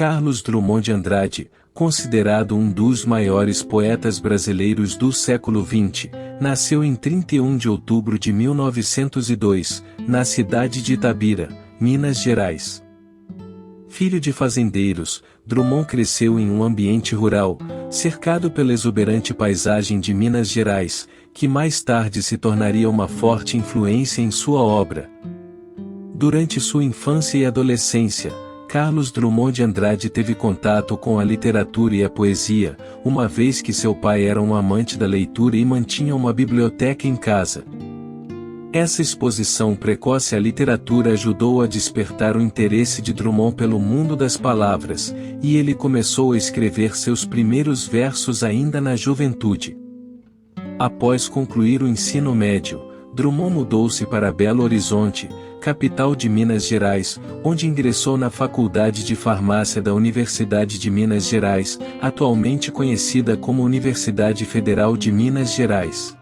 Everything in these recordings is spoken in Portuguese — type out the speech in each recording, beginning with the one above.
Carlos Drummond de Andrade, considerado um dos maiores poetas brasileiros do século XX, nasceu em 31 de outubro de 1902, na cidade de Itabira, Minas Gerais. Filho de fazendeiros, Drummond cresceu em um ambiente rural, cercado pela exuberante paisagem de Minas Gerais, que mais tarde se tornaria uma forte influência em sua obra. Durante sua infância e adolescência, Carlos Drummond de Andrade teve contato com a literatura e a poesia, uma vez que seu pai era um amante da leitura e mantinha uma biblioteca em casa. Essa exposição precoce à literatura ajudou a despertar o interesse de Drummond pelo mundo das palavras, e ele começou a escrever seus primeiros versos ainda na juventude. Após concluir o ensino médio, Drummond mudou-se para Belo Horizonte, capital de Minas Gerais, onde ingressou na Faculdade de Farmácia da Universidade de Minas Gerais, atualmente conhecida como Universidade Federal de Minas Gerais.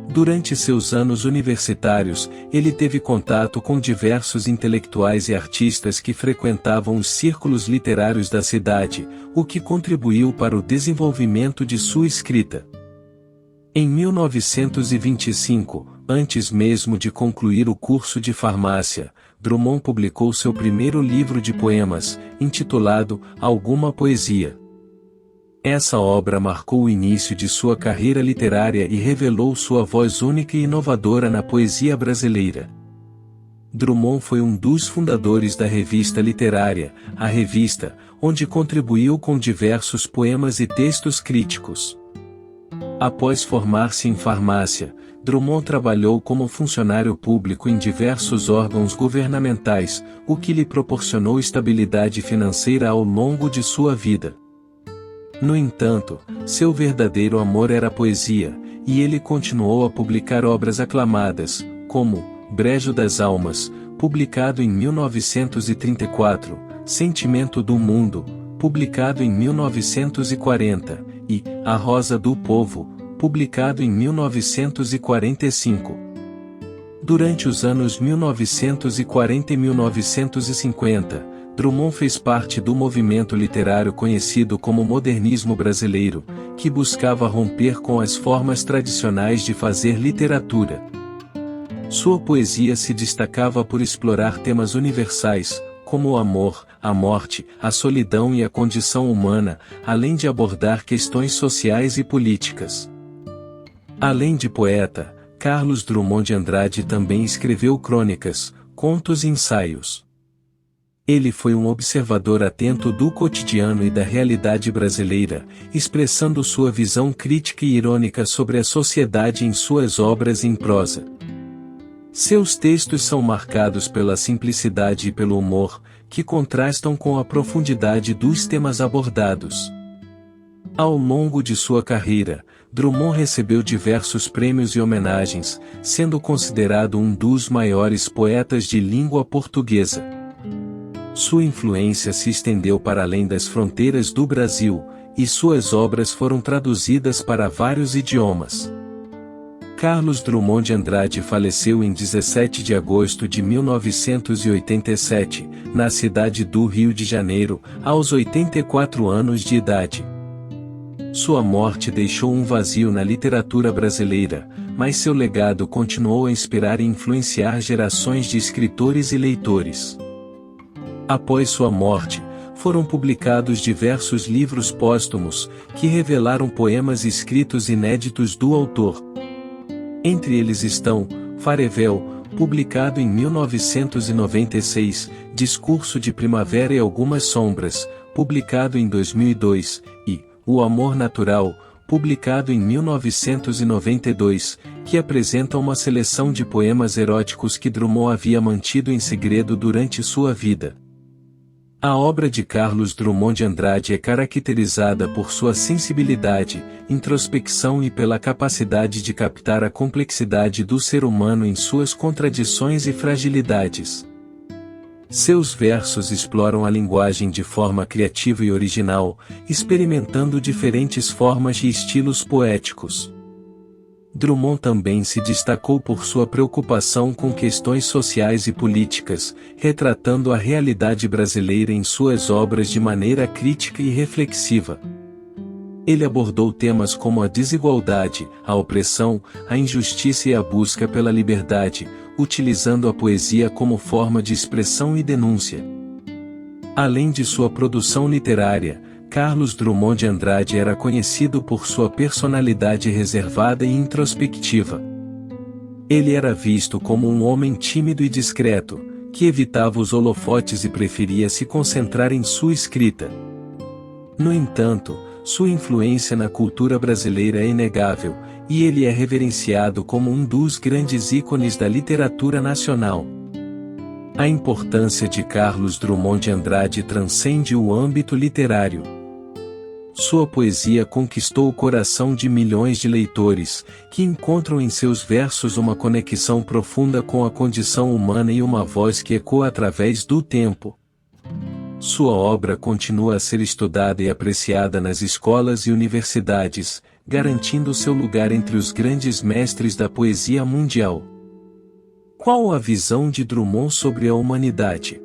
Durante seus anos universitários, ele teve contato com diversos intelectuais e artistas que frequentavam os círculos literários da cidade, o que contribuiu para o desenvolvimento de sua escrita. Em 1925, antes mesmo de concluir o curso de farmácia, Drummond publicou seu primeiro livro de poemas, intitulado Alguma Poesia. Essa obra marcou o início de sua carreira literária e revelou sua voz única e inovadora na poesia brasileira. Drummond foi um dos fundadores da revista literária, A Revista, onde contribuiu com diversos poemas e textos críticos. Após formar-se em farmácia, Drummond trabalhou como funcionário público em diversos órgãos governamentais, o que lhe proporcionou estabilidade financeira ao longo de sua vida. No entanto, seu verdadeiro amor era a poesia, e ele continuou a publicar obras aclamadas, como Brejo das Almas, publicado em 1934, Sentimento do Mundo, publicado em 1940, e A Rosa do Povo, publicado em 1945. Durante os anos 1940 e 1950, Drummond fez parte do movimento literário conhecido como modernismo brasileiro, que buscava romper com as formas tradicionais de fazer literatura. Sua poesia se destacava por explorar temas universais, como o amor, a morte, a solidão e a condição humana, além de abordar questões sociais e políticas. Além de poeta, Carlos Drummond de Andrade também escreveu crônicas, contos e ensaios. Ele foi um observador atento do cotidiano e da realidade brasileira, expressando sua visão crítica e irônica sobre a sociedade em suas obras em prosa. Seus textos são marcados pela simplicidade e pelo humor, que contrastam com a profundidade dos temas abordados. Ao longo de sua carreira, Drummond recebeu diversos prêmios e homenagens, sendo considerado um dos maiores poetas de língua portuguesa. Sua influência se estendeu para além das fronteiras do Brasil, e suas obras foram traduzidas para vários idiomas. Carlos Drummond de Andrade faleceu em 17 de agosto de 1987, na cidade do Rio de Janeiro, aos 84 anos de idade. Sua morte deixou um vazio na literatura brasileira, mas seu legado continuou a inspirar e influenciar gerações de escritores e leitores. Após sua morte, foram publicados diversos livros póstumos, que revelaram poemas escritos inéditos do autor. Entre eles estão, Farevel, publicado em 1996, Discurso de Primavera e Algumas Sombras, publicado em 2002, e O Amor Natural, publicado em 1992, que apresenta uma seleção de poemas eróticos que Drummond havia mantido em segredo durante sua vida. A obra de Carlos Drummond de Andrade é caracterizada por sua sensibilidade, introspecção e pela capacidade de captar a complexidade do ser humano em suas contradições e fragilidades. Seus versos exploram a linguagem de forma criativa e original, experimentando diferentes formas e estilos poéticos. Drummond também se destacou por sua preocupação com questões sociais e políticas, retratando a realidade brasileira em suas obras de maneira crítica e reflexiva. Ele abordou temas como a desigualdade, a opressão, a injustiça e a busca pela liberdade, utilizando a poesia como forma de expressão e denúncia. Além de sua produção literária, Carlos Drummond de Andrade era conhecido por sua personalidade reservada e introspectiva. Ele era visto como um homem tímido e discreto, que evitava os holofotes e preferia se concentrar em sua escrita. No entanto, sua influência na cultura brasileira é inegável, e ele é reverenciado como um dos grandes ícones da literatura nacional. A importância de Carlos Drummond de Andrade transcende o âmbito literário. Sua poesia conquistou o coração de milhões de leitores, que encontram em seus versos uma conexão profunda com a condição humana e uma voz que ecoa através do tempo. Sua obra continua a ser estudada e apreciada nas escolas e universidades, garantindo seu lugar entre os grandes mestres da poesia mundial. Qual a visão de Drummond sobre a humanidade?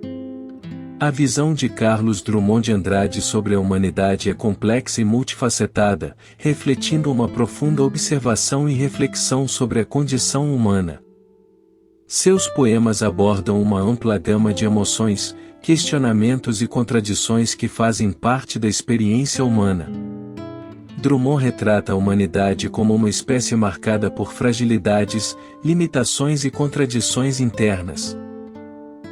A visão de Carlos Drummond de Andrade sobre a humanidade é complexa e multifacetada, refletindo uma profunda observação e reflexão sobre a condição humana. Seus poemas abordam uma ampla gama de emoções, questionamentos e contradições que fazem parte da experiência humana. Drummond retrata a humanidade como uma espécie marcada por fragilidades, limitações e contradições internas.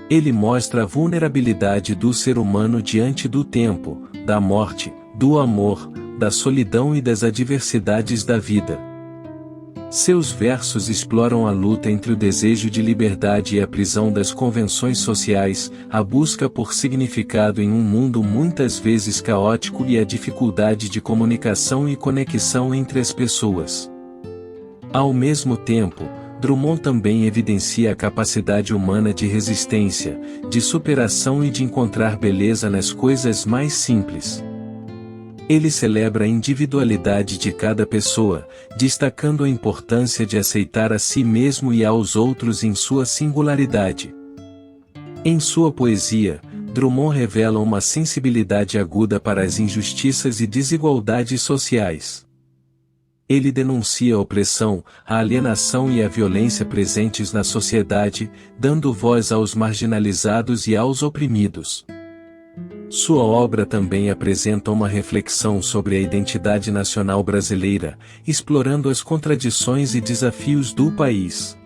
Ele mostra a vulnerabilidade do ser humano diante do tempo, da morte, do amor, da solidão e das adversidades da vida. Seus versos exploram a luta entre o desejo de liberdade e a prisão das convenções sociais, a busca por significado em um mundo muitas vezes caótico e a dificuldade de comunicação e conexão entre as pessoas. Ao mesmo tempo, Drummond também evidencia a capacidade humana de resistência, de superação e de encontrar beleza nas coisas mais simples. Ele celebra a individualidade de cada pessoa, destacando a importância de aceitar a si mesmo e aos outros em sua singularidade. Em sua poesia, Drummond revela uma sensibilidade aguda para as injustiças e desigualdades sociais. Ele denuncia a opressão, a alienação e a violência presentes na sociedade, dando voz aos marginalizados e aos oprimidos. Sua obra também apresenta uma reflexão sobre a identidade nacional brasileira, explorando as contradições e desafios do país.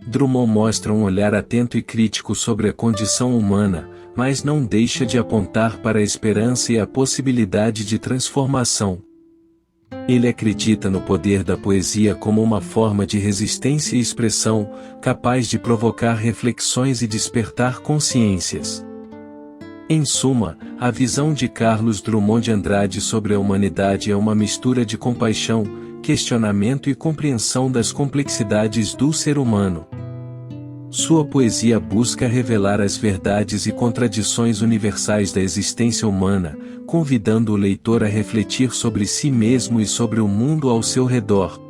Drummond mostra um olhar atento e crítico sobre a condição humana, mas não deixa de apontar para a esperança e a possibilidade de transformação. Ele acredita no poder da poesia como uma forma de resistência e expressão, capaz de provocar reflexões e despertar consciências. Em suma, a visão de Carlos Drummond de Andrade sobre a humanidade é uma mistura de compaixão, questionamento e compreensão das complexidades do ser humano. Sua poesia busca revelar as verdades e contradições universais da existência humana, convidando o leitor a refletir sobre si mesmo e sobre o mundo ao seu redor.